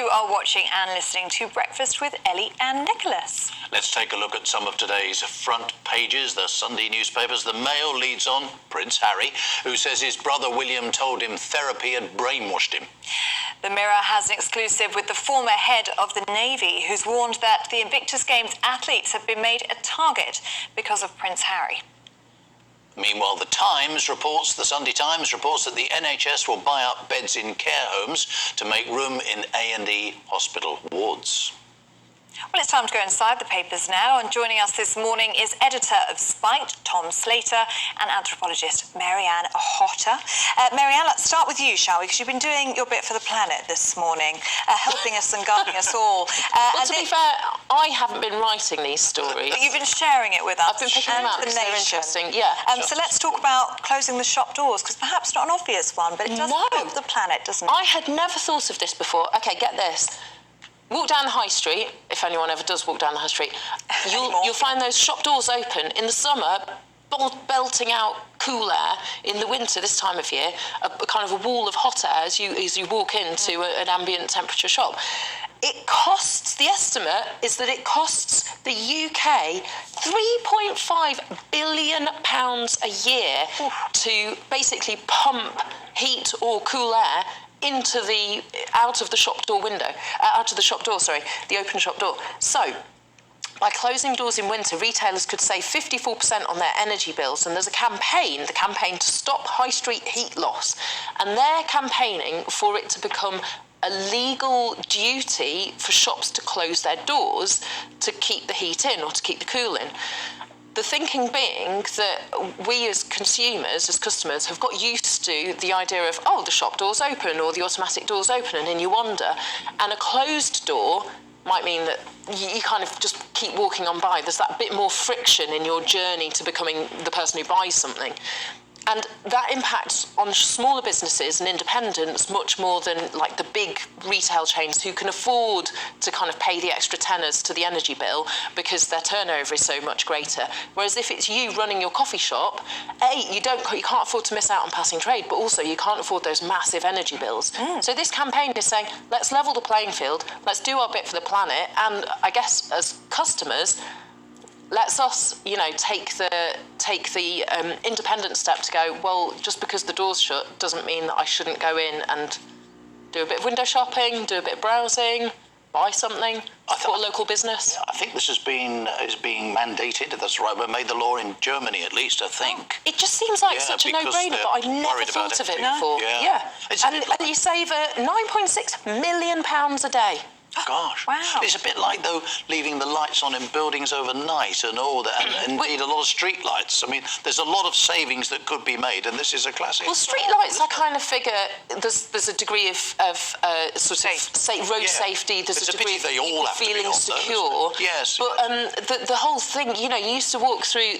You are watching and listening to Breakfast with Ellie and Nicholas. Let's take a look at some of today's front pages, the Sunday newspapers. The Mail leads on Prince Harry, who says his brother William told him therapy had brainwashed him. The Mirror has an exclusive with the former head of the Navy, who's warned that the Invictus Games athletes have been made a target because of Prince Harry. Meanwhile, the Sunday Times reports that the NHS will buy up beds in care homes to make room in A&E hospital wards. Well, it's time to go inside the papers now, and joining us this morning is editor of Spite, Tom Slater, and anthropologist Marianne Hotter. Marianne, let's start with you, shall we? Because you've been doing your bit for the planet this morning, helping us and guiding us all. Well, to be fair, I haven't been writing these stories. But you've been sharing it with us. I've been picking them up because they're interesting, yeah. So let's talk about closing the shop doors, because perhaps not an obvious one, but it does help the planet, doesn't it? I had never thought of this before. OK, get this. Walk down the high street, if anyone ever does walk down the high street, you'll find those shop doors open. In the summer, belting out cool air. In the winter, this time of year, a kind of a wall of hot air as you walk into an ambient temperature shop. The estimate is that it costs the UK £3.5 billion a year to basically pump heat or cool air out of the shop door, the open shop door. So, by closing doors in winter, retailers could save 54% on their energy bills, and there's the campaign to stop high street heat loss, and they're campaigning for it to become a legal duty for shops to close their doors to keep the heat in or to keep the cool in. The thinking being that we as consumers, as customers, have got used to the idea of, the shop door's open or the automatic door's open, and then you wander. And a closed door might mean that you kind of just keep walking on by. There's that bit more friction in your journey to becoming the person who buys something. And that impacts on smaller businesses and independents much more than like the big retail chains who can afford to kind of pay the extra tenors to the energy bill because their turnover is so much greater. Whereas if it's you running your coffee shop, you can't afford to miss out on passing trade, but also you can't afford those massive energy bills. So this campaign is saying, let's level the playing field, let's do our bit for the planet, and I guess as customers, let's us, take the independent step to go, well, just because the door's shut doesn't mean that I shouldn't go in and do a bit of window shopping, do a bit of browsing, buy something, support a local business. I think this is being mandated. That's right. We made the law in Germany, at least, I think. It just seems like such a no-brainer, but I'd never thought of it before. Yeah. And you save £9.6 million a day. Gosh. Wow. It's a bit like, though, leaving the lights on in buildings overnight and all that, and indeed a lot of street lights. I mean, there's a lot of savings that could be made, and this is a classic. Well, street lights, I kind of figure there's a degree of road safety. There's a degree of people feeling secure. Yes. But the whole thing, you used to walk through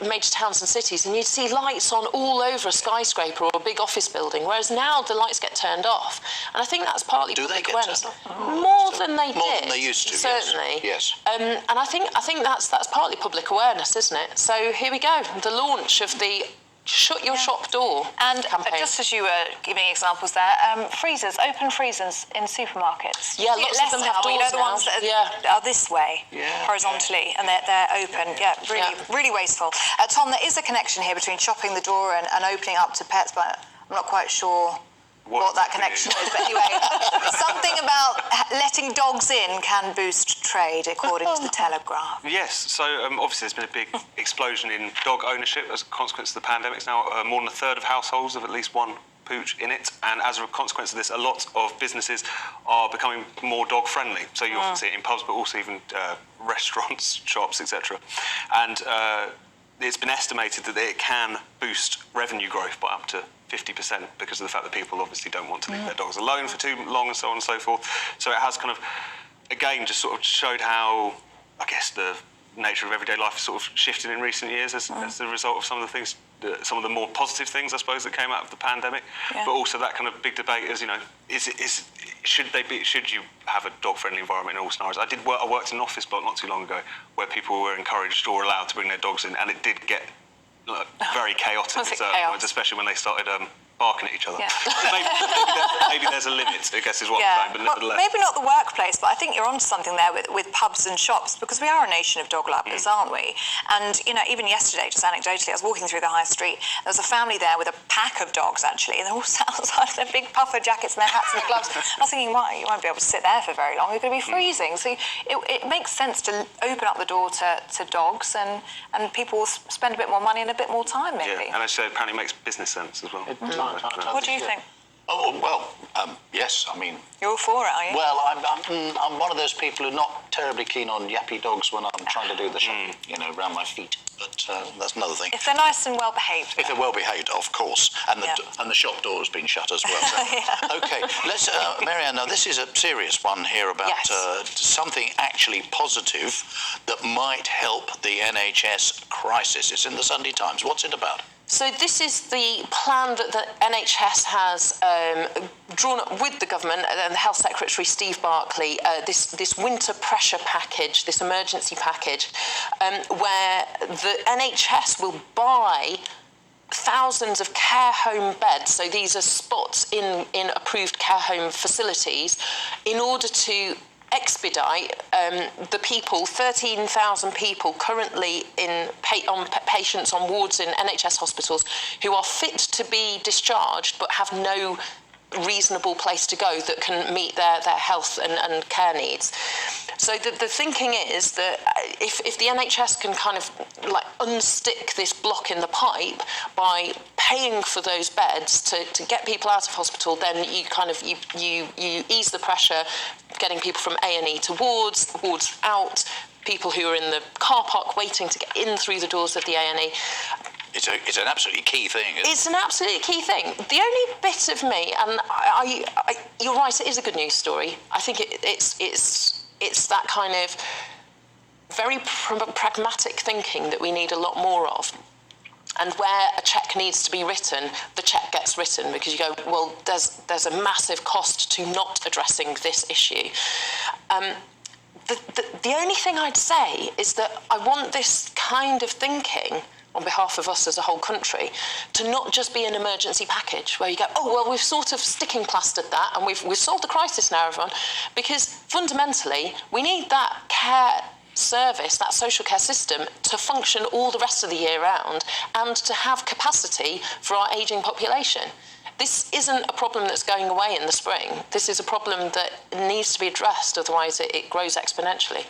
major towns and cities, and you'd see lights on all over a skyscraper or a big office building, whereas now the lights get turned off. And I think that's partly public awareness. More than they used to, certainly. Yes. And I think that's partly public awareness, isn't it? So here we go, the launch of the Shut Your Shop Door campaign. Just as you were giving examples there, open freezers in supermarkets. Yeah, lots of them have doors the ones that are this way, horizontally, and they're open. Yeah, really wasteful. Tom, there is a connection here between shopping the door and opening up to pets, but I'm not quite sure what that connection is. But anyway, something about letting dogs in can boost trade, according to the Telegraph. Yes, so obviously there's been a big explosion in dog ownership as a consequence of the pandemic. Now more than a third of households have at least one pooch in it, and as a consequence of this, a lot of businesses are becoming more dog friendly. So you often see it in pubs, but also even restaurants, shops, etc. And it's been estimated that it can boost revenue growth by up to 50% because of the fact that people obviously don't want to leave their dogs alone for too long and so on and so forth. So it has kind of, again, just sort of showed how, I guess, the nature of everyday life has sort of shifted in recent years as a result of some of the things, some of the more positive things, I suppose, that came out of the pandemic. Yeah. But also that kind of big debate is, should you have a dog-friendly environment in all scenarios? I worked in an office block not too long ago where people were encouraged or allowed to bring their dogs in, and it did get very chaotic at certain points, especially when they started barking at each other. Yeah. maybe there's a limit, I guess, is what I'm saying, but nevertheless. Maybe not the workplace, but I think you're onto something there with pubs and shops, because we are a nation of dog lovers, aren't we? And, you know, even yesterday, just anecdotally, I was walking through the high street, there was a family there with a pack of dogs, actually, and they're all sat outside with their big puffer jackets and their hats and gloves. I was thinking, you won't be able to sit there for very long, you're going to be freezing. So it makes sense to open up the door to dogs, and people will spend a bit more money and a bit more time, maybe. Yeah, and as I say, apparently it makes business sense as well. What do you think? Oh, well, yes, I mean... You're all for it, are you? Well, I'm one of those people who are not terribly keen on yappy dogs when I'm trying to do the shopping, you know, around my feet. But that's another thing. If they're nice and well-behaved. If they're well-behaved, of course. And the shop door has been shut as well. So. OK, let's... Marianne, now this is a serious one here about something actually positive that might help the NHS crisis. It's in the Sunday Times. What's it about? So this is the plan that the NHS has drawn up with the government and the Health Secretary Steve Barclay, this winter pressure package, this emergency package, where the NHS will buy thousands of care home beds, so these are spots in approved care home facilities, in order to expedite the people, 13,000 people currently patients on wards in NHS hospitals who are fit to be discharged but have no reasonable place to go that can meet their health and care needs. So the thinking is that if the NHS can kind of like unstick this block in the pipe by paying for those beds to get people out of hospital, then you kind of you ease the pressure, getting people from A&E to wards out, people who are in the car park waiting to get in through the doors of the A&E. It's an absolutely key thing. It's an absolutely key thing. The only bit of me, and you're right, it is a good news story. I think it's that kind of very pragmatic thinking that we need a lot more of. And where a cheque needs to be written, the cheque gets written, because you go, well, there's a massive cost to not addressing this issue. The only thing I'd say is that I want this kind of thinking on behalf of us as a whole country, to not just be an emergency package where you go, oh, well, we've sort of sticking plastered that and we've solved the crisis now, everyone. Because fundamentally, we need that care service, that social care system, to function all the rest of the year round and to have capacity for our ageing population. This isn't a problem that's going away in the spring. This is a problem that needs to be addressed, otherwise it grows exponentially.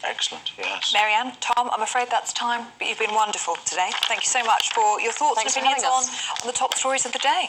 Excellent, yes. Marianne, Tom, I'm afraid that's time, but you've been wonderful today. Thank you so much for your thoughts and opinions on the top stories of the day.